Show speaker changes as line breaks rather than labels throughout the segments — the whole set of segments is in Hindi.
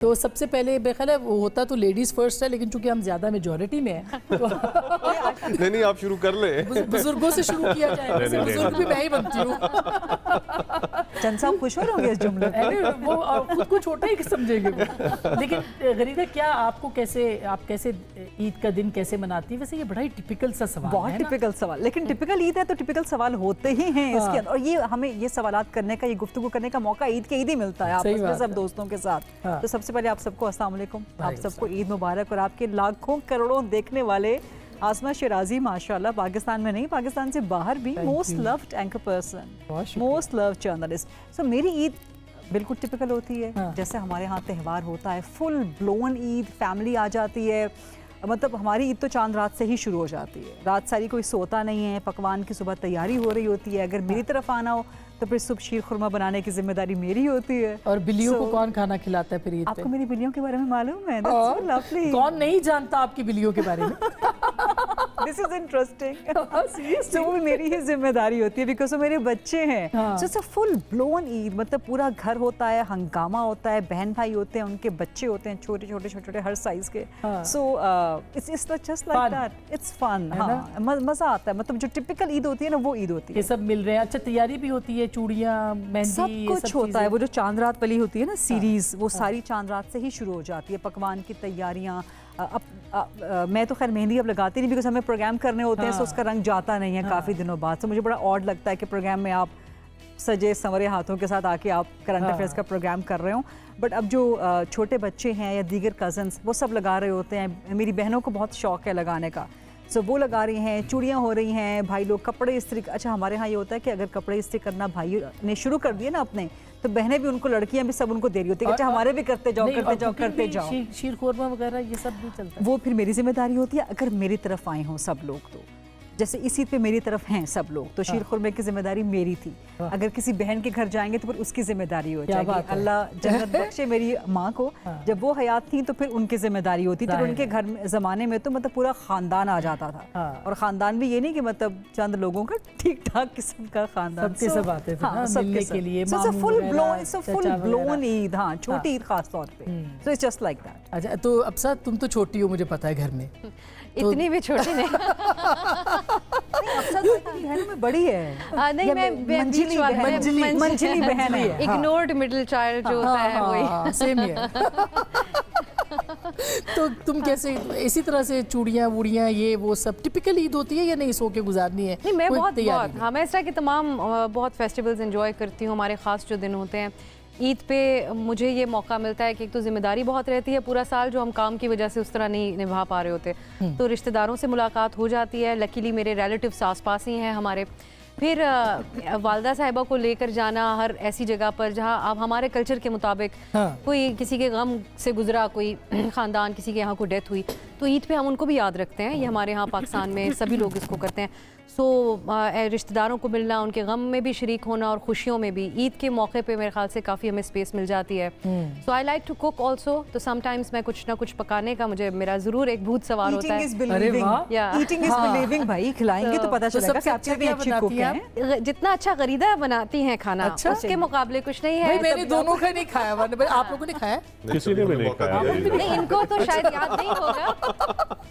तो सबसे पहले बेख्याल है वो होता तो लेडीज फर्स्ट है, लेकिन चूंकि हम ज्यादा मेजॉरिटी में हैं तो
नहीं आप शुरू कर ले।
बुजुर्गों से शुरू किया जाए। वैसे बुजुर्ग भी मैं ही बनती हूँ।
चंद साहब खुश हो रहे होंगे इस जुमले पे।
वो खुद को छोटा ही समझेंगे वो। लेकिन गरीदा, क्या आपको कैसे ईद का दिन कैसे मनाती है? वैसे ये बड़ा ही टिपिकल सा सवाल है।
बहुत टिपिकल सवाल, लेकिन टिपिकल ईद है तो टिपिकल सवाल होते ही हैं इसके अंदर। और ये हमें ये सवालात करने का, ये गुफ्तगू करने का मौका ईद के ईद ही मिलता है आपस में सब दोस्तों के साथ। तो सबसे पहले आप सबको अस्सलाम वालेकुम, आप सबको ईद मुबारक। और आपके लाखों करोड़ों देखने वाले आसमा शिराजी माशाल्लाह, पाकिस्तान में नहीं पाकिस्तान से बाहर भी most loved anchor person, most loved journalist. So मेरी ईद बिल्कुल टिपिकल होती है। जैसे हमारे यहाँ त्यौहार होता है, फुल ब्लोन ईद, फैमिली आ जाती है। मतलब हमारी ईद तो चांद रात से ही शुरू हो जाती है, रात सारी कोई सोता नहीं है, पकवान की सुबह तैयारी हो रही होती है। अगर मेरी तरफ आना हो तो फिर सुबह शीर खुरमा बनाने की जिम्मेदारी मेरी होती है।
और बिल्लियों को कौन खाना खिलाता है फिर ईद पे?
आपको मेरी बिल्लियों के बारे में मालूम है?
कौन नहीं जानता आपकी बिल्लियों के बारे में?
This is interesting. तो वो मेरी ही जिम्मेदारी होती है बिकॉज वो मेरे बच्चे हैं। So it's a full blown Eid, मतलब पूरा घर होता है, हंगामा होता है, बहन भाई होते हैं, उनके बच्चे होते हैं, छोटे छोटे हर साइज के। So it's just like that, it's fun. मजा आता है, मतलब जो टिपिकल ईद होती है ना वो ईद होती है।
ये सब मिल रहे हैं। अच्छा, तैयारी भी होती है, चूड़ियां, मेहंदी,
सब कुछ होता है। वो जो चांद रात वाली होती है ना सीरीज, वो सारी चांद रात से ही शुरू हो जाती है। पकवान की तैयारियां। मैं तो खैर मेहंदी अब लगाती नहीं बिकॉज हमें प्रोग्राम करने होते हैं, सो उसका रंग जाता नहीं है काफ़ी दिनों बाद। तो मुझे बड़ा ऑड लगता है कि प्रोग्राम में आप सजे संवरे हाथों के साथ आके आप करंट अफेयर्स का प्रोग्राम कर रहे हो। बट अब जो छोटे बच्चे हैं या दीगर कज़न्स, वो सब लगा रहे होते हैं। मेरी बहनों को बहुत शौक है लगाने का, सो वो लगा रही हैं, चूड़ियाँ हो रही हैं, भाई लोग कपड़े इस्त्री। अच्छा, हमारे यहाँ ये होता है कि अगर कपड़े इस्त्री करना भाई ने शुरू कर दिए ना अपने, तो बहनें भी उनको, लड़कियां भी सब उनको दे रही होती है कि अच्छा हमारे भी करते जाओ करते जाओ।
शीर खुरमा वगैरह ये सब भी चलता है।
वो फिर मेरी जिम्मेदारी होती है अगर मेरी तरफ आए हों सब लोग। तो जैसे इस ईद पे मेरी तरफ हैं सब लोग, तो शीर खुरमे की जिम्मेदारी मेरी थी। अगर किसी बहन के घर जाएंगे तो फिर उसकी जिम्मेदारी हो जाएगी। अल्लाह जन्नत बख्शे मेरी माँ को, जब वो हयात थी तो फिर उनकी जिम्मेदारी होती थी। उनके घर में ज़माने में तो मतलब पूरा ख़ानदान आ जाता था। और ख़ानदान भी ये नहीं कि मतलब चंद लोगों का, ठीक ठाक किस्म का ख़ानदान,
सबके सब आते थे ना मिलने के लिए।
फुल ब्लोन ईद, हाँ छोटी ईद खास तौर पे। सो इट्स जस्ट लाइक दैट।
अच्छा, तो अब्सा तुम तो छोटी हो मुझे पता है घर में।
इतनी भी छोटी नहीं।
अफसा तो बहनों में बड़ी है।
नहीं, मैं
मंजिली बहन है।
इग्नोर्ड मिडिल चाइल्ड जो होता है वही।
सेम ही है। तो तुम कैसे इसी तरह से चूड़ियाँ वूड़ियाँ ये वो सब टिपिकल ईद होती है या नहीं, सो के गुजारनी है?
नहीं, मैं बहुत हाँ, मैं इस तरह के तमाम बहुत फेस्टिवल्स एंजॉय करती हूँ। हमारे ख़ास जो दिन होते हैं ईद पे, मुझे ये मौका मिलता है कि एक तो जिम्मेदारी बहुत रहती है पूरा साल, जो हम काम की वजह से उस तरह नहीं निभा पा रहे होते, तो रिश्तेदारों से मुलाकात हो जाती है। लकीली मेरे रिलेटिव्स आस पास ही हैं हमारे। फिर वालदा साहिबा को लेकर जाना हर ऐसी जगह पर जहाँ आप हमारे कल्चर के मुताबिक कोई किसी के गम से गुजरा, कोई ख़ानदान किसी के यहाँ को डेथ हुई, तो ईद पे हम उनको भी याद रखते हैं। ये हमारे यहाँ पाकिस्तान में सभी लोग इसको करते हैं। सो रिश्तेदारों को मिलना, उनके गम में भी शरीक होना और खुशियों में भी, ईद के मौके पे मेरे ख्याल से काफ़ी हमें स्पेस मिल जाती है। So I like to cook also, तो समटाइम्स मैं कुछ ना कुछ पकाने का, मेरा ज़रूर एक भूत सवार होता है।
ईटिंग इज बिलीविंग भाई, खिलाएंगे तो पता चलेगा कि आपके भी अच्छी कुक हैं।
जितना अच्छा गरीदा बनाती हैं खाना, उसके मुकाबले कुछ नहीं है।
मैंने दोनों का नहीं खाया, आप लोगों ने खाया?
किसी ने भी नहीं खाया।
नहीं, इनको तो शायद याद नहीं होगा,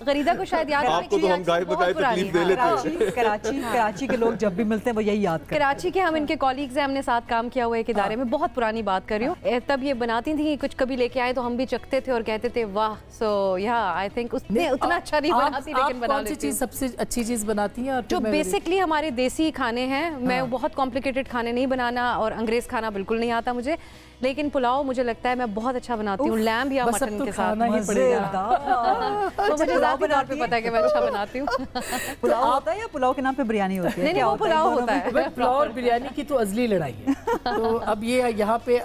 गरीदा को शायद याद
आपको तो हम गाय बगाए तकलीफ दे लेते हैं।
कराची के लोग जब भी मिलते हैं वो यही याद करते हैं।
कराची के हम इनके कॉलीग्स हैं, हमने साथ काम किया हुआ एक इदारे में, बहुत पुरानी बात कर रही हूँ। तब ये बनाती थी, कुछ कभी लेके आए तो हम भी चखते थे और कहते थे वाह। सो या आई थिंक उसने उतना अच्छा नहीं बनाती, लेकिन बना लेती हूँ।
सबसे अच्छी चीज़ बनाती हैं?
जो बेसिकली हमारे देसी खाने हैं, मैं बहुत कॉम्प्लिकेटेड खाने नहीं बनाना, और अंग्रेज़ खाना बिल्कुल नहीं आता मुझे, लेकिन पुलाव मुझे लगता है मैं बहुत अच्छा बनाती हूँ, लैम्ब या मटन के साथ।
ही पड़ेगा।
तो मुझे ज़ाती तौर पे पता है कि मैं अच्छा बनाती हूँ।
पुलाव होता है या पुलाव के नाम पे बिरयानी होती है?
नहीं, वो पुलाव होता है।
पुलाव और बिरयानी की तो अजली लड़ाई है। तो अब ये यहाँ पे